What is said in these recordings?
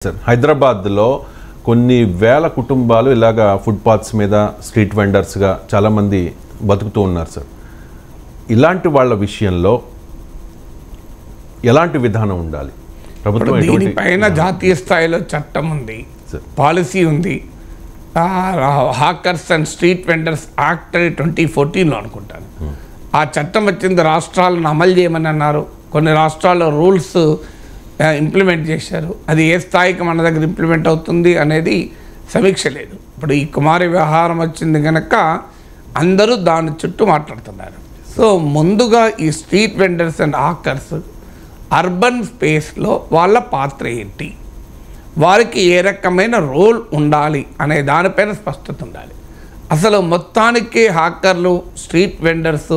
Sir హైదరాబాద్లో కొన్ని వేల కుటుంబాలు ఇలాగా ఫుట్పాత్స్ మీద స్ట్రీట్ వెండర్స్గా చాలామంది బతుకుతూ ఉన్నారు సార్. ఇలాంటి వాళ్ళ విషయంలో ఎలాంటి విధానం ఉండాలి? ప్రభుత్వం దీనిపైన జాతీయ స్థాయిలో చట్టం ఉంది, పాలసీ ఉంది. Hawkers and street vendors act 2014లో అనుకుంటాను. ఆ చట్టం వచ్చింది, రాష్ట్రాలను అమలు చేయమని అన్నారు. కొన్ని రాష్ట్రాల్లో రూల్స్ ఇంప్లిమెంట్ చేశారు. అది ఏ స్థాయికి మన దగ్గర ఇంప్లిమెంట్ అవుతుంది అనేది సమీక్ష లేదు. ఇప్పుడు ఈ కుమారి వ్యవహారం వచ్చింది కనుక అందరూ దాని చుట్టూ మాట్లాడుతున్నారు. సో ముందుగా ఈ street vendors and hawkers urban స్పేస్లో వాళ్ళ పాత్ర ఏంటి, వారికి ఏ రకమైన రోల్ ఉండాలి అనే దానిపైన స్పష్టత ఉండాలి. అసలు మొత్తానికి హాకర్లు స్ట్రీట్ వెండర్స్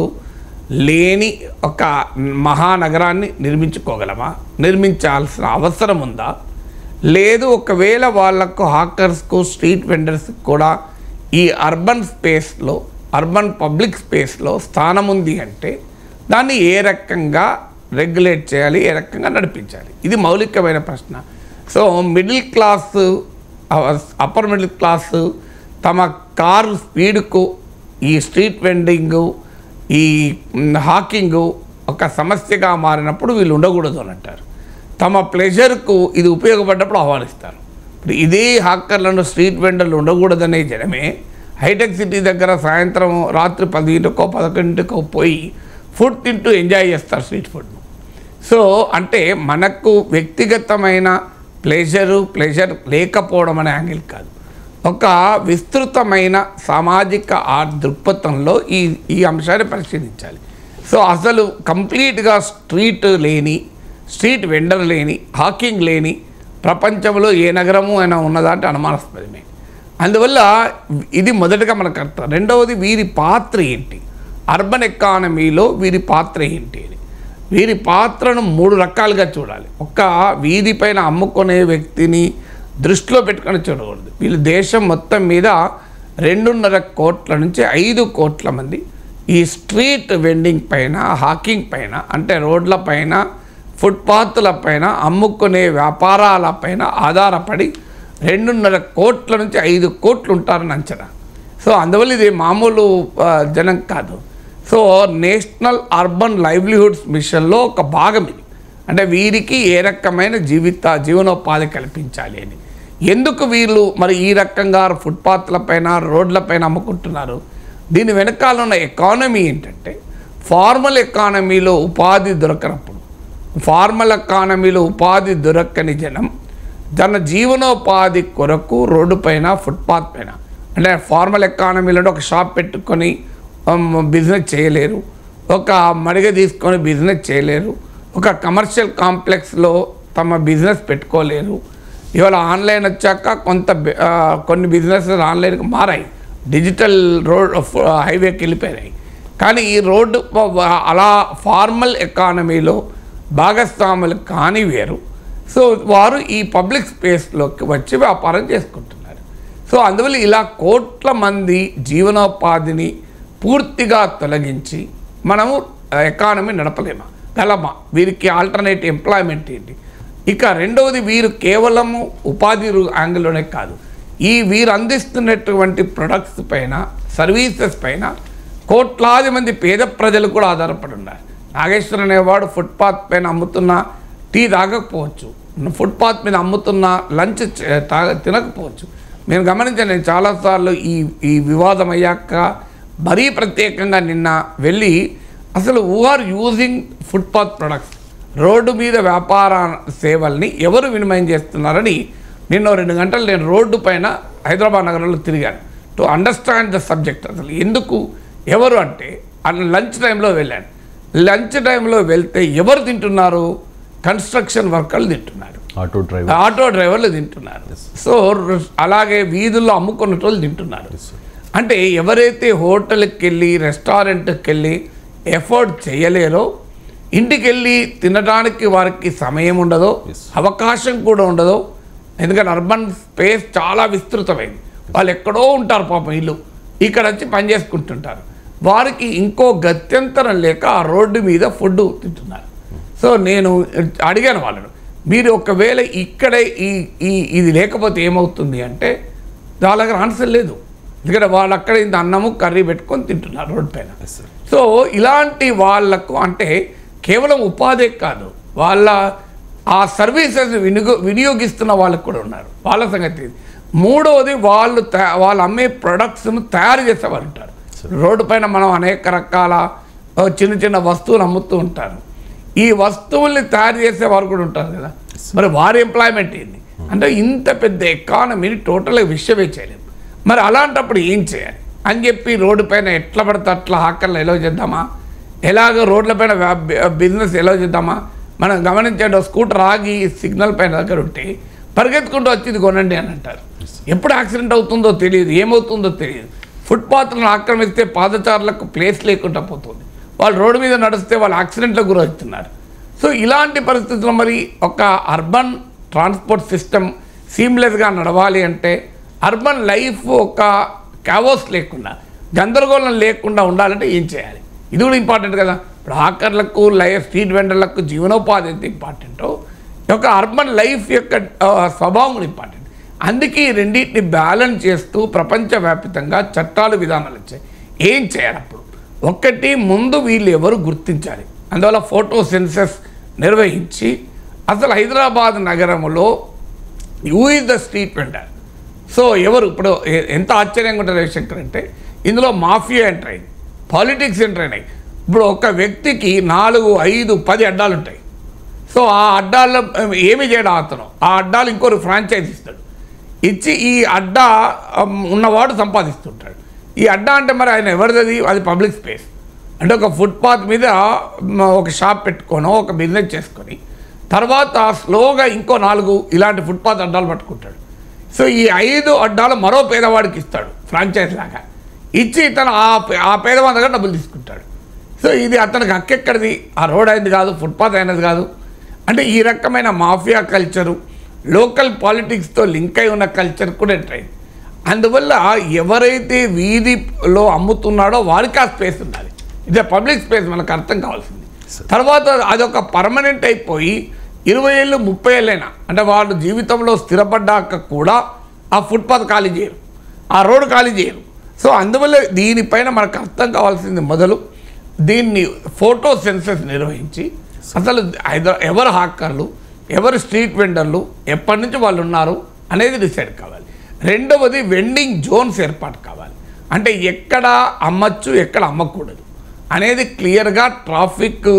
లేని ఒక మహానగరాన్ని నిర్మించుకోగలమా? నిర్మించాల్సిన అవసరం ఉందా? లేదు, ఒకవేళ వాళ్లకు హాకర్స్కు స్ట్రీట్ వెండర్స్కి కూడా ఈ అర్బన్ స్పేస్లో, అర్బన్ పబ్లిక్ స్పేస్లో స్థానం ఉంది అంటే దాన్ని ఏ రకంగా రెగ్యులేట్ చేయాలి, ఏ రకంగా నడిపించాలి? ఇది మౌలికమైన ప్రశ్న. So middle class, upper middle class తమ కారు స్పీడ్కు ఈ స్ట్రీట్ వెండింగు, ఈ హాకింగు ఒక సమస్యగా మారినప్పుడు వీళ్ళు ఉండకూడదు అని అంటారు. తమ ప్లెజర్కు ఇది ఉపయోగపడ్డప్పుడు ఆహ్వానిస్తారు. ఇప్పుడు ఇదే హాకర్లను, స్ట్రీట్ వెండర్లు ఉండకూడదనే జనమే హైటెక్ సిటీ దగ్గర సాయంత్రం రాత్రి 10కో 11కో పోయి ఫుడ్ తింటూ ఎంజాయ్ చేస్తారు, స్ట్రీట్ ఫుడ్ను. సో అంటే మనకు వ్యక్తిగతమైన ప్లెజర్ లేకపోవడం అనే యాంగిల్ కాదు, ఒక విస్తృతమైన సామాజిక దృక్పథంలో ఈ అంశాన్ని పరిశీలించాలి. సో అసలు కంప్లీట్గా స్ట్రీట్ వెండర్ లేని, హాకింగ్ లేని ప్రపంచంలో ఏ నగరము అయినా ఉన్నదంటే అనుమానాస్పదమే. అందువల్ల ఇది మొదటగా మనకు అర్థం. రెండవది, వీరి పాత్ర ఏంటి, అర్బన్ ఎకానమీలో వీరి పాత్ర ఏంటి అని. వీరి పాత్రను 3 రకాలుగా చూడాలి. ఒక వీధి పైన అమ్ముకునే వ్యక్తిని దృష్టిలో పెట్టుకొని చూడకూడదు. వీళ్ళు దేశం మొత్తం మీద 2.5 కోట్ల నుంచి 5 కోట్ల మంది ఈ స్ట్రీట్ వెండింగ్ పైన, హాకింగ్ పైన, అంటే రోడ్ల పైన, ఫుట్పాత్ల పైన అమ్ముకునే వ్యాపారాల పైన ఆధారపడి 2.5 కోట్ల నుంచి 5 కోట్లు ఉంటారని అంచనా. సో అందువల్ల ఇది మామూలు జనం కాదు. సో నేషనల్ అర్బన్ లైవ్లీహుడ్స్ మిషన్లో ఒక భాగం ఇది. అంటే వీరికి ఏ రకమైన జీవనోపాధి కల్పించాలి అని. ఎందుకు వీళ్ళు మరి ఈ రకంగా ఫుట్పాత్లపైన, రోడ్లపైన అమ్ముకుంటున్నారు? దీని వెనకాల ఉన్న ఎకానమీ ఏంటంటే, ఫార్మల్ ఎకానమీలో ఉపాధి దొరకనప్పుడు, ఫార్మల్ ఎకానమీలో ఉపాధి దొరకని జనం తన జీవనోపాధి కొరకు రోడ్డు పైన, ఫుట్పాత్ పైన, అంటే ఫార్మల్ ఎకానమీలో ఒక షాప్ పెట్టుకొని బిజినెస్ చేయలేరు, ఒక మడిగ తీసుకొని బిజినెస్ చేయలేరు, ఒక కమర్షియల్ కాంప్లెక్స్లో తమ బిజినెస్ పెట్టుకోలేరు. ఇవాళ ఆన్లైన్ వచ్చాక కొన్ని బిజినెసెస్ ఆన్లైన్కి మారాయి, డిజిటల్ రోడ్ హైవేకి వెళ్ళిపోయాయి. కానీ ఈ రోడ్డు అలా ఫార్మల్ ఎకానమీలో భాగస్వాములు కాని వేరు. సో వారు ఈ పబ్లిక్ స్పేస్లోకి వచ్చి వ్యాపారం చేసుకుంటున్నారు. సో అందువల్ల ఇలా కోట్ల మంది జీవనోపాధిని పూర్తిగా తొలగించి మనము ఎకానమీ నడపలేమా, గలమా? వీరికి ఆల్టర్నేట్ ఎంప్లాయ్మెంట్ ఏంటి? ఇక రెండవది, వీరు కేవలము ఉపాధి యాంగిల్లోనే కాదు, వీరు అందిస్తున్నటువంటి ప్రొడక్ట్స్ పైన, సర్వీసెస్ పైన కోట్లాది మంది పేద ప్రజలు కూడా ఆధారపడి ఉన్నారు. నాగేశ్వర్ అనేవాడు ఫుట్పాత్ పైన అమ్ముతున్న టీ తాగకపోవచ్చు, ఫుట్పాత్ మీద అమ్ముతున్న లంచ్ తినకపోవచ్చు. నేను గమనించాను, నేను చాలాసార్లు ఈ వివాదం అయ్యాక మరీ ప్రత్యేకంగా నిన్న వెళ్ళి అసలు who are using footpath products, road మీద వ్యాపార సేవల్ని ఎవరు వినిమయం చేస్తున్నారని నిన్న 2 గంటలు నేను రోడ్డు పైన హైదరాబాద్ నగరంలో తిరిగాను టు అండర్స్టాండ్ ద సబ్జెక్ట్. అసలు ఎందుకు, ఎవరు అంటే లంచ్ టైంలో వెళ్ళాను. లంచ్ టైంలో వెళ్తే ఎవరు తింటున్నారు? కన్స్ట్రక్షన్ వర్కర్లు తింటున్నారు, ఆటో డ్రైవర్లు తింటున్నారు. సో అలాగే వీధుల్లో అమ్ముకున్న వాళ్ళు తింటున్నారు. అంటే ఎవరైతే హోటల్కి వెళ్ళి, రెస్టారెంట్కి వెళ్ళి ఎఫర్ట్ చేయలేరో, ఇంటికి వెళ్ళి తినడానికి వారికి సమయం ఉండదో, అవకాశం కూడా ఉండదో. ఎందుకంటే అర్బన్ స్పేస్ చాలా విస్తృతమైంది, వాళ్ళు ఎక్కడో ఉంటారు పాపం, ఇల్లు ఇక్కడ వచ్చి పని చేసుకుంటుంటారు. వారికి ఇంకో గత్యంతరం లేక ఆ రోడ్డు మీద ఫుడ్ తింటున్నారు. సో నేను అడిగాను వాళ్ళను, మీరు ఒకవేళ ఇక్కడే ఇది లేకపోతే ఏమవుతుంది అంటే వాళ్ళ దగ్గర ఆన్సర్ లేదు. ఎందుకంటే వాళ్ళు అక్కడ ఇంత అన్నము కర్రీ పెట్టుకొని తింటున్నారు రోడ్ పైన. సో ఇలాంటి వాళ్ళకు అంటే కేవలం ఉపాధి కాదు, వాళ్ళ ఆ సర్వీసెస్ వినియోగిస్తున్న వాళ్ళకు కూడా ఉన్నారు, వాళ్ళ సంగతి. మూడవది వాళ్ళు అమ్మే ప్రొడక్ట్స్ను తయారు చేసేవాళ్ళు ఉంటారు. రోడ్డు పైన మనం అనేక రకాల చిన్న చిన్న వస్తువులు అమ్ముతూ ఉంటారు. ఈ వస్తువుల్ని తయారు చేసేవారు కూడా ఉంటారు కదా, మరి వారి ఎంప్లాయ్మెంట్ ఏంది అంటే ఇంత పెద్ద ఎకానమీని టోటల్గా విశ్వవే చేయలేము. మరి అలాంటప్పుడు ఏం చేయాలి అని చెప్పి రోడ్డు పైన ఎట్లా పడితే అట్లా హాకర్లు ఎలా చేద్దామా, ఎలాగ రోడ్లపైన బిజినెస్ ఎలా చేద్దామా. మనం గమనించండి, స్కూటర్ ఆగి సిగ్నల్ పైన దగ్గర ఉంటే పరిగెత్తుకుంటూ వచ్చి ఇది కొనండి అని అంటారు. ఎప్పుడు యాక్సిడెంట్ అవుతుందో తెలియదు, ఏమవుతుందో తెలియదు. ఫుట్పాత్లను ఆక్రమిస్తే పాదచారులకు ప్లేస్ లేకుండా పోతుంది, వాళ్ళు రోడ్డు మీద నడిస్తే వాళ్ళు యాక్సిడెంట్లకు గురవుతున్నారు. సో ఇలాంటి పరిస్థితుల్లో మరి ఒక అర్బన్ ట్రాన్స్పోర్ట్ సిస్టమ్ సీమ్లెస్గా నడవాలి అంటే అర్బన్ లైఫ్ ఒక క్యావోస్ లేకుండా, గందరగోళం లేకుండా ఉండాలంటే ఏం చేయాలి, ఇది కూడా ఇంపార్టెంట్ కదా. ఇప్పుడు హాకర్లకు స్ట్రీట్ వెండర్లకు జీవనోపాధి ఎంత ఇంపార్టెంటో ఒక అర్బన్ లైఫ్ యొక్క స్వభావం కూడా ఇంపార్టెంట్. అందుకే ఈ రెండింటిని బ్యాలెన్స్ చేస్తూ ప్రపంచవ్యాప్తంగా చట్టాలు విధానాలు వచ్చాయి. ఏం చేయాలి అప్పుడు? ఒక్కటి, ముందు వీళ్ళు ఎవరు గుర్తించాలి. అందువల్ల ఫోటో సెన్సస్ నిర్వహించి అసలు హైదరాబాద్ నగరంలో who is the street vendor. So ఎవరు ఇప్పుడు ఎంత ఆశ్చర్యంగా ఉంటుంది రవిశంకర్ అంటే ఇందులో మాఫియా ఎంటర్ అయింది, పాలిటిక్స్ ఎంటర్ అయినాయి. ఇప్పుడు ఒక వ్యక్తికి 4, 5, 10 అడ్డాలు ఉంటాయి. సో ఆ అడ్డాల్లో ఏమి చేయడం అతను ఆ అడ్డాలు ఇంకోరు ఫ్రాంచైజ్ ఇస్తాడు, ఇచ్చి ఈ అడ్డా ఉన్నవాడు సంపాదిస్తుంటాడు. ఈ అడ్డా అంటే మరి ఆయన ఎవరిది? అది పబ్లిక్ స్పేస్. అంటే ఒక ఫుట్పాత్ మీద ఒక షాప్ పెట్టుకోనో ఒక బిజినెస్ చేసుకొని తర్వాత స్లోగా ఇంకో 4 ఇలాంటి ఫుట్పాత్ అడ్డాలు పట్టుకుంటాడు. సో ఈ 5 అడ్డాలు మరో పేదవాడికి ఇస్తాడు ఫ్రాంచైజ్ లాగా, ఇచ్చి తను ఆ పేదవాడి దగ్గర డబ్బులు తీసుకుంటాడు. సో ఇది అతనికి హక్కెక్కడిది? ఆ రోడ్ అయింది కాదు, ఫుట్పాత్ అయినది కాదు. అంటే ఈ రకమైన మాఫియా కల్చరు, లోకల్ పాలిటిక్స్తో లింక్ అయి ఉన్న కల్చర్ కూడా ఎంటర్ అయింది. అందువల్ల ఎవరైతే వీధిలో అమ్ముతున్నాడో వారికి ఆ స్పేస్ ఉండాలి. ఇదే పబ్లిక్ స్పేస్ మనకు అర్థం కావాల్సింది. తర్వాత అదొక పర్మనెంట్ అయిపోయి 20 ఏళ్ళు 30 ఏళ్ళైనా అంటే వాళ్ళు జీవితంలో స్థిరపడ్డాక కూడా ఆ ఫుట్పాత్ ఖాళీ చేయరు, ఆ రోడ్డు ఖాళీ చేయరు. సో అందువల్ల దీనిపైన మనకు అర్థం కావాల్సింది మొదలు దీన్ని ఫోటో సెన్సస్ నిర్వహించి అసలు ఎవరు హాకర్లు, ఎవరు స్ట్రీట్ వెండర్లు, ఎప్పటి నుంచి వాళ్ళు ఉన్నారు అనేది డిసైడ్ కావాలి. రెండవది వెండింగ్ జోన్స్ ఏర్పాటు కావాలి. అంటే ఎక్కడ అమ్మచ్చు ఎక్కడ అమ్మకూడదు అనేది క్లియర్గా ట్రాఫిక్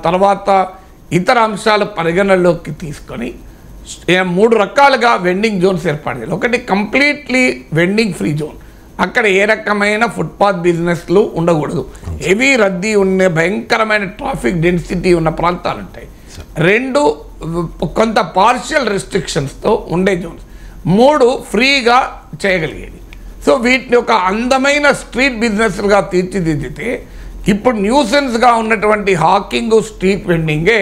తర్వాత ఇతర అంశాలు పరిగణనలోకి తీసుకొని 3 రకాలుగా వెండింగ్ జోన్స్ ఏర్పాటు చేయాలి. ఒకటి కంప్లీట్లీ వెండింగ్ ఫ్రీ జోన్, అక్కడ ఏ రకమైన ఫుట్పాత్ బిజినెస్లు ఉండకూడదు, హెవీ రద్దీ ఉన్న భయంకరమైన ట్రాఫిక్ డెన్సిటీ ఉన్న ప్రాంతాలు ఉంటాయి. 2 కొంత పార్షియల్ రెస్ట్రిక్షన్స్తో ఉండే జోన్స్. 3 ఫ్రీగా చేయగలిగేది. సో వీటిని ఒక అందమైన స్ట్రీట్ బిజినెస్లుగా తీర్చిదిద్దితే ఇప్పుడు న్యూసెన్స్గా ఉన్నటువంటి హాకింగ్ స్ట్రీట్ వెండింగే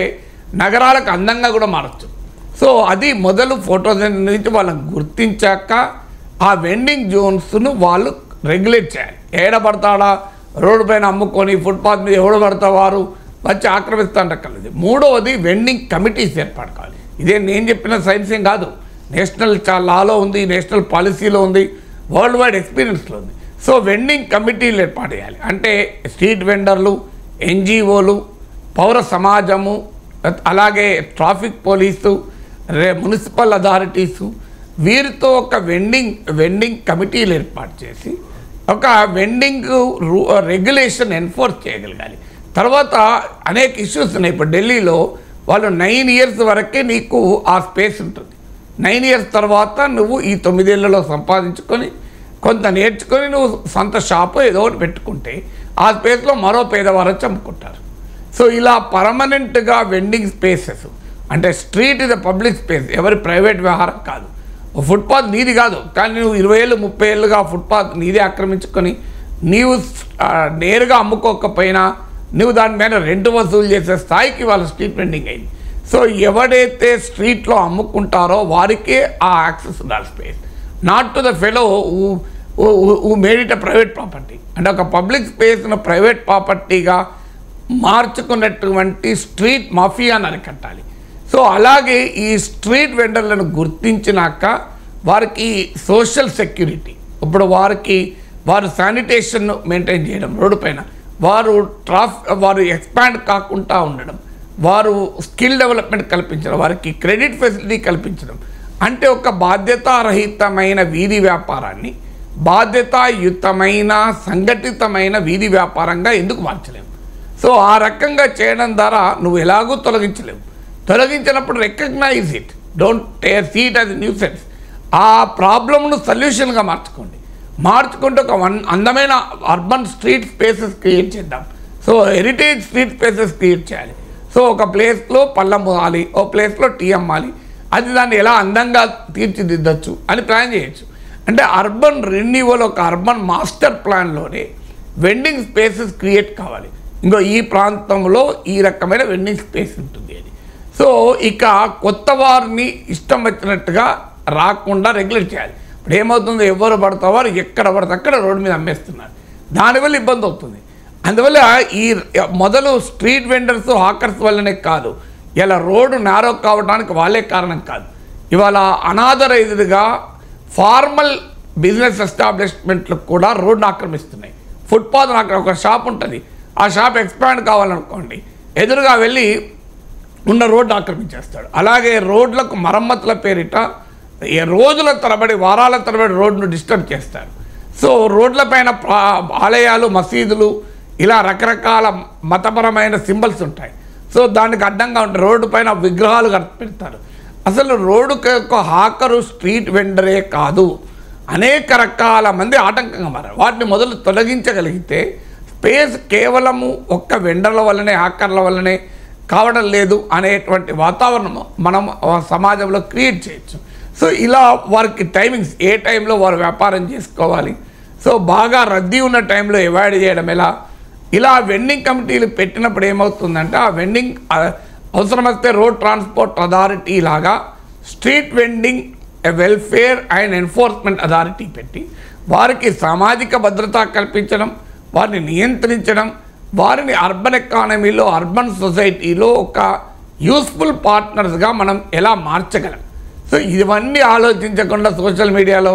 నగరాలకు అందంగా కూడా మారచ్చు. సో అది మొదలు ఫోటోస్ నుంచి వాళ్ళని గుర్తించాక ఆ వెండింగ్ జోన్స్ను వాళ్ళు రెగ్యులేట్ చేయాలి. ఏడబడతాడా రోడ్డు పైన అమ్ముకొని ఫుట్పాత్ మీద ఎవడు పడతా వారు వచ్చి ఆక్రమిస్తాంటక్కర్లేదు. 3వది వెండింగ్ కమిటీస్ ఏర్పాటు కావాలి. ఇదే నేను చెప్పిన సైన్స్ ఏం కాదు, నేషనల్ లాలో ఉంది, నేషనల్ పాలసీలో ఉంది, వరల్డ్ వైడ్ ఎక్స్పీరియన్స్లో ఉంది. సో వెండింగ్ కమిటీలు ఏర్పాటు చేయాలి. అంటే స్ట్రీట్ వెండర్లు, ఎన్జిఓలు, పౌర సమాజము, అలాగే ట్రాఫిక్ పోలీసు, మున్సిపల్ అథారిటీసు, వీరితో ఒక వెండింగ్ కమిటీలు ఏర్పాటు చేసి ఒక వెండింగ్ రెగ్యులేషన్ ఎన్ఫోర్స్ చేయగలగాలి. తర్వాత అనేక ఇష్యూస్ ఉన్నాయి. ఇప్పుడు ఢిల్లీలో వాళ్ళు 9 ఇయర్స్ వరకే నీకు ఆ స్పేస్ ఉంటుంది. 9 ఇయర్స్ తర్వాత నువ్వు ఈ 9 ఏళ్లలో సంపాదించుకొని కొంత నేర్చుకొని నువ్వు సొంత షాపు ఏదో ఒకటి పెట్టుకుంటే ఆ స్పేస్లో మరో పేదవారు చంపుకుంటారు. సో ఇలా పర్మనెంట్గా వెండింగ్ స్పేసెస్ అంటే స్ట్రీట్ ఇది పబ్లిక్ స్పేస్, ఎవరి ప్రైవేట్ వ్యవహారం కాదు. ఫుట్పాత్ నీది కాదు, కానీ నువ్వు 20 ఏళ్ళు 30 ఏళ్ళుగా ఫుట్పాత్ నీదే ఆక్రమించుకొని నీవు నేరుగా అమ్ముకోకపోయినా నువ్వు దాని మీద రెంట్ వసూలు చేసే స్థాయికి వాళ్ళ స్ట్రీట్ వెండింగ్ అయింది. సో ఎవడైతే స్ట్రీట్లో అమ్ముకుంటారో వారికే ఆ యాక్సెస్ ఉండాలి space, not to the fellow who made it a private property. అంటే ఒక పబ్లిక్ స్పేస్ను ప్రైవేట్ ప్రాపర్టీగా మార్చుకున్నటువంటి స్ట్రీట్ మాఫియాని అరికట్టాలి. సో అలాగే ఈ స్ట్రీట్ వెండర్లను గుర్తించినాక వారికి సోషల్ సెక్యూరిటీ, ఇప్పుడు వారు శానిటేషన్ మెయింటైన్ చేయడం, రోడ్డు పైన వారు ఎక్స్పాండ్ కాకుండా ఉండడం, వారు స్కిల్ డెవలప్మెంట్ కల్పించడం, వారికి క్రెడిట్ ఫెసిలిటీ కల్పించడం, అంటే ఒక బాధ్యతారహితమైన వీధి వ్యాపారాన్ని బాధ్యతాయుతమైన సంఘటితమైన వీధి వ్యాపారంగా ఎందుకు మార్చలేము? సో ఆ రకంగా చేయడం ద్వారా నువ్వు ఎలాగూ తొలగించినప్పుడు recognise it, don't see it as nuisance. ఆ ప్రాబ్లమ్ను సొల్యూషన్గా మార్చుకుంటూ ఒక అందమైన అర్బన్ స్ట్రీట్ స్పేసెస్ క్రియేట్ చేద్దాం. So heritage street spaces create చేయాలి. సో ఒక ప్లేస్లో పళ్ళ అమ్మాలి, ఒక ప్లేస్లో టీ అమ్మాలి, అది దాన్ని ఎలా అందంగా తీర్చిదిద్దచ్చు అని ప్లాన్ చేయొచ్చు. అంటే అర్బన్ రెన్యూవల్ ఒక అర్బన్ మాస్టర్ ప్లాన్లోనే వెండింగ్ స్పేసెస్ క్రియేట్ కావాలి. ఇంకో ఈ ప్రాంతంలో ఈ రకమైన వెండింగ్ స్పేస్ ఉంటుంది అని. సో ఇక కొత్త వారిని ఇష్టం వచ్చినట్టుగా రాకుండా రెగ్యులేట్ చేయాలి. ఇప్పుడు ఏమవుతుందో ఎవరు పడతావారు ఎక్కడ పడితే అక్కడ రోడ్డు మీద అమ్మేస్తున్నారు, దానివల్ల ఇబ్బంది అవుతుంది. అందువల్ల ఈ మొదలు స్ట్రీట్ వెండర్స్ హాకర్స్ వల్లనే కాదు, ఇలా రోడ్డు నేరో కావడానికి వాళ్ళే కారణం కాదు. ఇవాళ అనాథరైజ్డ్గా ఫార్మల్ బిజినెస్ ఎస్టాబ్లిష్మెంట్లకు కూడా రోడ్డును ఆక్రమిస్తున్నాయి. ఫుట్పాత్ను ఒక షాప్ ఉంటుంది, ఆ షాప్ ఎక్స్పాండ్ కావాలనుకోండి, ఎదురుగా వెళ్ళి ఉన్న రోడ్డు ఆక్రమించేస్తాడు. అలాగే రోడ్లకు మరమ్మతుల పేరిట రోజుల తరబడి వారాల తరబడి రోడ్డును డిస్టర్బ్ చేస్తారు. సో రోడ్లపైన ఆలయాలు, మసీదులు, ఇలా రకరకాల మతపరమైన సింబల్స్ ఉంటాయి. సో దానికి అడ్డంగా ఉంటాయి, రోడ్డు పైన విగ్రహాలు పెడతారు. అసలు రోడ్డుకి ఒక హాకరు స్ట్రీట్ వెండరే కాదు, అనేక రకాల మంది ఆటంకంగా మారారు. వాటిని మొదలు తొలగించగలిగితే స్పేస్ కేవలము ఒక్క వెండర్ల వల్లనే హాకర్ల వల్లనే కావడం లేదు అనేటువంటి వాతావరణం మనం సమాజంలో క్రియేట్ చేయొచ్చు. సో ఇలా వారికి టైమింగ్స్, ఏ టైంలో వారు వ్యాపారం చేసుకోవాలి, సో బాగా రద్దీ ఉన్న టైంలో అవాయిడ్ చేయడం ఎలా, ఇలా వెండింగ్ కమిటీలు పెట్టినప్పుడు ఏమవుతుందంటే ఆ వెండింగ్ అవసరమైతే రోడ్ ట్రాన్స్పోర్ట్ అథారిటీ లాగా street vending welfare and enforcement authority పెట్టి వారికి సామాజిక భద్రత కల్పించడం, వారిని నియంత్రించడం, వారిని అర్బన్ ఎకానమీలో, అర్బన్ సొసైటీలో ఒక యూస్ఫుల్ పార్ట్నర్స్గా మనం ఎలా మార్చగలం. సో ఇవన్నీ ఆలోచించకుండా సోషల్ మీడియాలో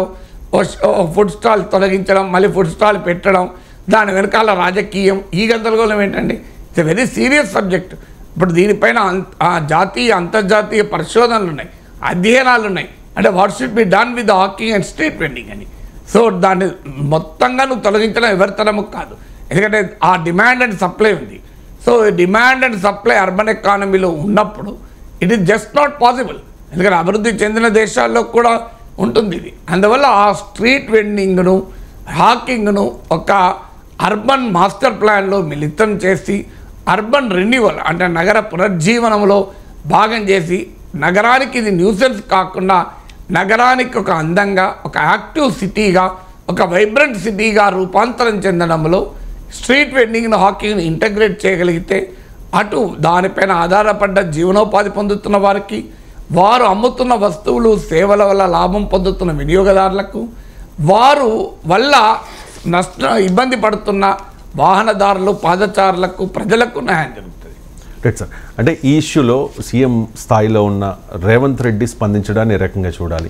ఫుడ్ స్టాల్ తొలగించడం, మళ్ళీ ఫుడ్ స్టాల్ పెట్టడం, దాని వెనకాల రాజకీయం, ఈ గందరగోళం ఏంటండి? It's a very serious subject. ఇప్పుడు దీనిపైన జాతీయ అంతర్జాతీయ పరిశోధనలు ఉన్నాయి, అధ్యయనాలు ఉన్నాయి. అంటే what should be done with Hawking and street vending అని. సో దాన్ని మొత్తంగా నువ్వు తొలగించడం ఎవరి తరము కాదు, ఎందుకంటే ఆ డిమాండ్ అండ్ సప్లై ఉంది. So demand and supply urban ఎకానమీలో ఉన్నప్పుడు it is just not possible. ఎందుకంటే అభివృద్ధి చెందిన దేశాల్లో కూడా ఉంటుంది ఇది. అందువల్ల ఆ స్ట్రీట్ వెండింగ్ను, హాకింగ్ను ఒక అర్బన్ మాస్టర్ ప్లాన్లో మిళితం చేసి అర్బన్ రెన్యూవల్ అంటే నగర పునర్జీవనంలో భాగం చేసి నగరానికి ఇది న్యూసెన్స్ కాకుండా నగరానికి ఒక అందంగా, ఒక యాక్టివ్ సిటీగా, ఒక వైబ్రెంట్ సిటీగా రూపాంతరం చెందడంలో స్ట్రీట్ వెండింగ్ను, హాకింగ్ను ఇంటగ్రేట్ చేయగలిగితే అటు దానిపైన ఆధారపడ్డ జీవనోపాధి పొందుతున్న వారికి, వారు అమ్ముతున్న వస్తువులు సేవల వల్ల లాభం పొందుతున్న వినియోగదారులకు, వారు వల్ల ఇబ్బంది పడుతున్న వాహనదారులు, పాదచారులకు, ప్రజలకు న్యాయం జరుగుతుంది. Right sir. అంటే ఈ ఇష్యూలో సీఎం స్థాయిలో ఉన్న రేవంత్ రెడ్డి స్పందించడాన్ని ఏ రకంగా చూడాలి?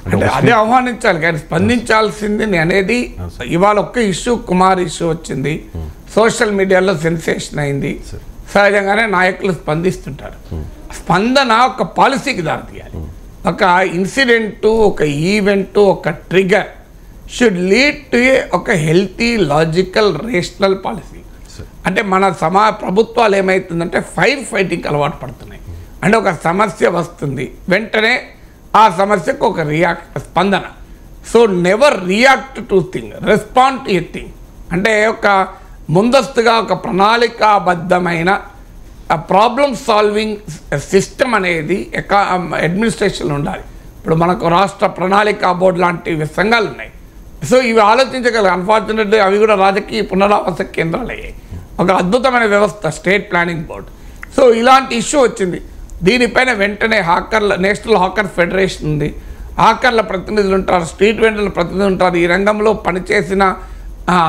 అంటే అదే ఆహ్వానించాలి, కానీ స్పందించాల్సింది అనేది ఇవాళ ఒక్క ఇష్యూ, కుమార్ ఇష్యూ వచ్చింది, సోషల్ మీడియాలో సెన్సేషన్ అయింది, సహజంగానే నాయకులు స్పందిస్తుంటారు. స్పందన ఒక పాలసీకి దారితీయాలి. ఒక ఇన్సిడెంటు, ఒక ఈవెంటు, ఒక ట్రిగర్ షుడ్ లీడ్ టు ఒక హెల్తీ, లాజికల్, రేషనల్ పాలసీ. అంటే మన ప్రభుత్వాలు ఏమవుతుందంటే ఫైటింగ్ అలవాటు పడుతున్నాయి. అంటే ఒక సమస్య వస్తుంది, వెంటనే ఆ సమస్యకు ఒక స్పందన. So never react to thing, respond to a thing. అంటే ఒక ముందస్తుగా ఒక ప్రణాళికాబద్ధమైన ప్రాబ్లమ్ సాల్వింగ్ సిస్టమ్ అనేది అడ్మినిస్ట్రేషన్లో ఉండాలి. ఇప్పుడు మనకు రాష్ట్ర ప్రణాళికా బోర్డు లాంటి సంఘాలు ఉన్నాయి. సో ఇవి ఆలోచించగలరు. అన్ఫార్చునేట్లీ అవి కూడా రాజకీయ పునరావాస కేంద్రాలు అయ్యాయి. ఒక అద్భుతమైన వ్యవస్థ స్టేట్ ప్లానింగ్ బోర్డు. సో ఇలాంటి ఇష్యూ వచ్చింది, దీనిపైన వెంటనే నేషనల్ హాకర్ ఫెడరేషన్ ఉంది, హాకర్ల ప్రతినిధులు ఉంటారు, స్ట్రీట్ వెండర్ల ప్రతినిధులు ఉంటారు, ఈ రంగంలో పనిచేసిన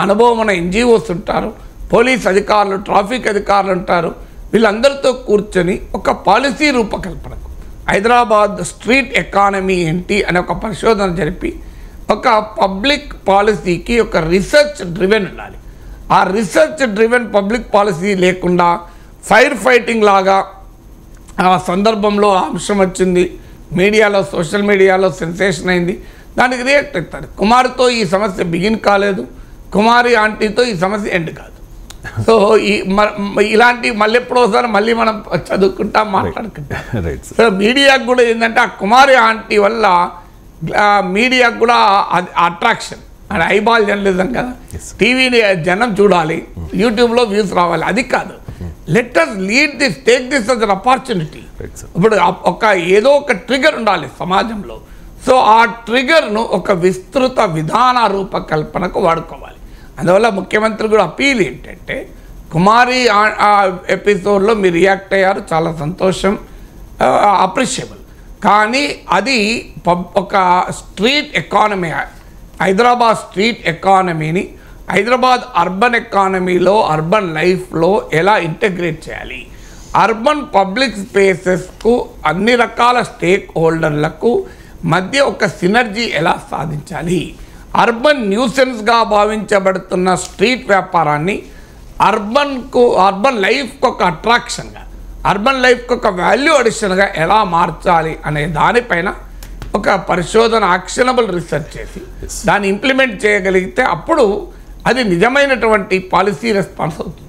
అనుభవం ఉన్న ఎన్జిఓస్ ఉంటారు, పోలీస్ అధికారులు, ట్రాఫిక్ అధికారులు ఉంటారు. వీళ్ళందరితో కూర్చొని ఒక పాలసీ రూపకల్పనకు హైదరాబాద్ స్ట్రీట్ ఎకానమీ ఏంటి అనే ఒక పరిశోధన జరిపి ఒక పబ్లిక్ పాలసీకి ఒక రీసెర్చ్ డ్రివెన్ ఉండాలి. ఆ రీసెర్చ్ డ్రివెన్ పబ్లిక్ పాలసీ లేకుండా ఫైర్ ఫైటింగ్ లాగా ఆ సందర్భంలో అంశం వచ్చింది, మీడియాలో సోషల్ మీడియాలో సెన్సేషన్ అయింది, దానికి రియాక్ట్ అవుతారు. కుమార్తో ఈ సమస్య బిగిన్ కాలేదు, కుమారి ఆంటీతో ఈ సమస్య ఎండ్ కాదు. సో ఇలాంటి మళ్ళీ ఎప్పుడోసారి మళ్ళీ మనం చదువుకుంటాం, మాట్లాడుకుంటాం. సో మీడియాకు కూడా ఏంటంటే ఆ కుమారి ఆంటీ వల్ల మీడియాకు కూడా అట్రాక్షన్, అది ఐబాల్ జర్నలిజం కదా, టీవీని జనం చూడాలి, యూట్యూబ్లో వ్యూస్ రావాలి, అది కాదు. Let us lead this, take this as an opportunity. ఇప్పుడు ఏదో ఒక ట్రిగర్ ఉండాలి సమాజంలో. సో ఆ ట్రిగర్ను ఒక విస్తృత విధాన రూపకల్పనకు వాడుకోవాలి. అందువల్ల ముఖ్యమంత్రి కూడా అపీల్ ఏంటంటే, కుమారి ఎపిసోడ్లో మీరు రియాక్ట్ అయ్యారు, చాలా సంతోషం, అప్రిషియబుల్. కానీ అది ఒక స్ట్రీట్ ఎకానమీ, హైదరాబాద్ స్ట్రీట్ ఎకానమీని హైదరాబాద్ అర్బన్ ఎకానమీలో, అర్బన్ లైఫ్లో ఎలా ఇంటగ్రేట్ చేయాలి, అర్బన్ పబ్లిక్ స్పేసెస్కు అన్ని రకాల స్టేక్ హోల్డర్లకు మధ్య ఒక సినర్జీ ఎలా సాధించాలి, అర్బన్ న్యూసెన్స్గా భావించబడుతున్న స్ట్రీట్ వ్యాపారాన్ని అర్బన్ లైఫ్కి ఒక అట్రాక్షన్గా, అర్బన్ లైఫ్కి ఒక వాల్యూ అడిషన్గా ఎలా మార్చాలి అనే దానిపైన ఒక పరిశోధన, యాక్షనబుల్ రీసెర్చ్ చేసి దాన్ని ఇంప్లిమెంట్ చేయగలిగితే అప్పుడు అది నిజమైనటువంటి పాలసీ రెస్పాన్స్ అవుతుంది.